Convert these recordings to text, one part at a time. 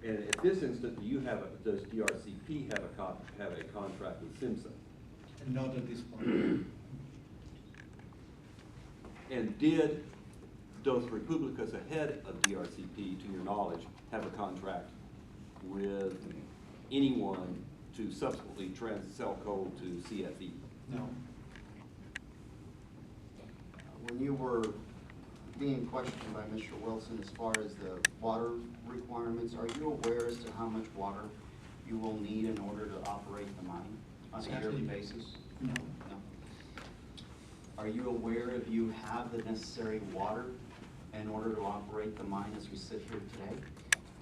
And at this instant, does DRCP have a contract with SIMSA? Not at this point. And did Dos Republicas ahead of DRCP, to your knowledge, have a contract with anyone to subsequently sell coal to CFE? No. When you were being questioned by Mr. Wilson as far as the water requirements, are you aware as to how much water you will need in order to operate the mine on a yearly basis? No. No. Are you aware if you have the necessary water in order to operate the mine as we sit here today?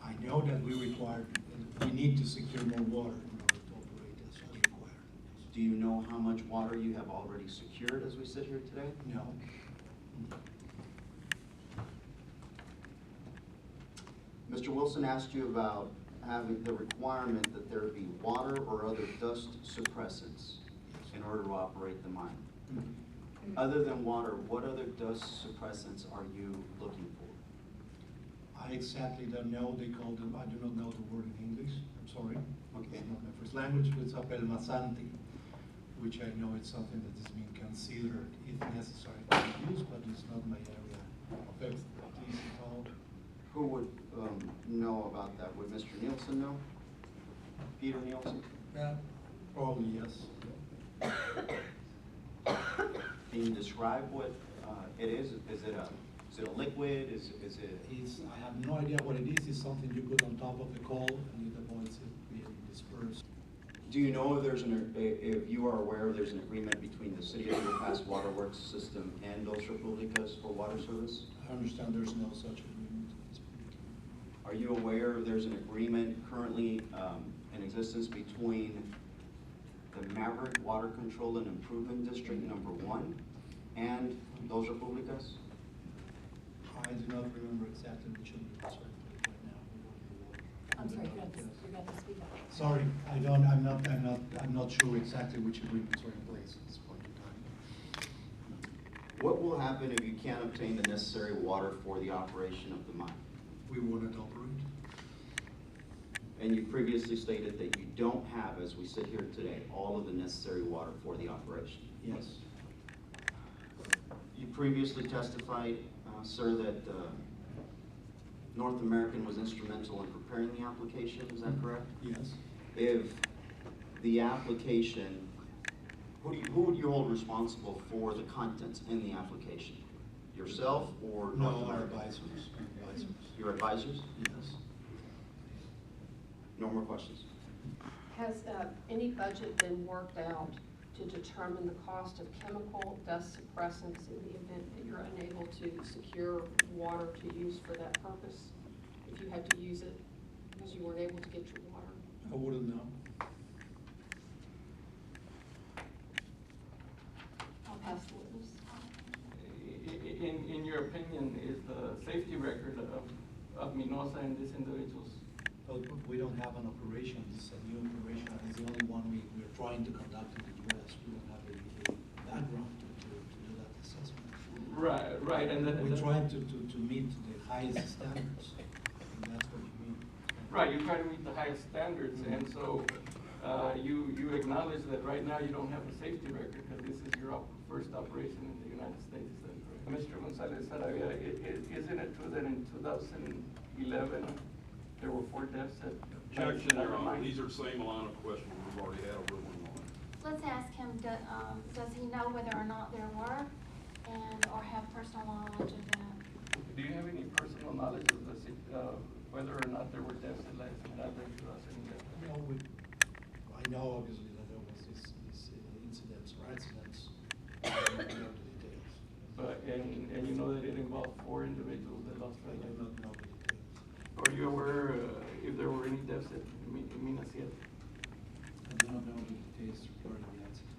I know that we need to secure more water in order to operate as required. Do you know how much water you have already secured as we sit here today? No. Mr. Wilson asked you about having the requirement that there be water or other dust suppressants in order to operate the mine. Mm-hmm. Other than water, what other dust suppressants are you looking for? I exactly don't know. They call them, I do not know the word in English. I'm sorry. Okay. It's not my first language, but it's apelmazante, which I know it's something that is being considered if necessary to use, but it's not my area of expertise at all. Who would know about that? Would Mr. Nielsen know? Peter Nielsen? Yeah, probably yes. Can you describe what it is? Is it a liquid? Is it? I have no idea what it is. It's something you put on top of the coal and it avoids it being dispersed. Do you know if if you are aware there's an agreement between the City of Eagle Pass Waterworks System and Dos Republicas for water service? I understand there's no such agreement. Are you aware there's an agreement currently in existence between the Maverick Water Control and Improvement District number 1 and Dos Republicas? I do not remember exactly which agreement right now. I'm sorry, you got to speak up. Sorry, I'm not sure exactly which agreements are in place at this point in time. What will happen if you can't obtain the necessary water for the operation of the mine? We wouldn't operate. And you previously stated that you don't have, as we sit here today, all of the necessary water for the operation. Yes. You previously testified, sir, that North American was instrumental in preparing the application, is that correct? Yes. If the application, who would you hold responsible for the contents in the application? Yourself or North No, our American? advisors. Your advisors? Yes. No more questions. Has any budget been worked out to determine the cost of chemical dust suppressants in the event that you're unable to secure water to use for that purpose? If you had to use it because you weren't able to get your water? I wouldn't know. I'll pass the witness. In your opinion, is the safety record of Minosa and these individuals? But we don't have an operation. This is a new operation, and it's the only one we're trying to conduct in the U.S. We don't have a background to do that assessment. Right, and we're trying to meet the highest standards, and that's what you mean. Right, you try to meet the highest standards, and so you acknowledge that right now you don't have a safety record because this is your first operation in the United States. Is that correct? Mr. Gonzalez Sarabia, isn't it true that in 2011 there were 4 deaths at Objection, Your Honor. mine? These are the same line of questions we've already had over one on. Let's ask him, does he know whether or not there were or have personal knowledge of that? Do you have any personal knowledge of whether or not there were deaths at Latin No, I know obviously that there was these incidents or accidents. I don't know the details. But and you know that it involved 4 individuals that lost I their do lives. not know the details. Are you aware if there were any deaths at Minas yet? I do not know the details regarding the accident.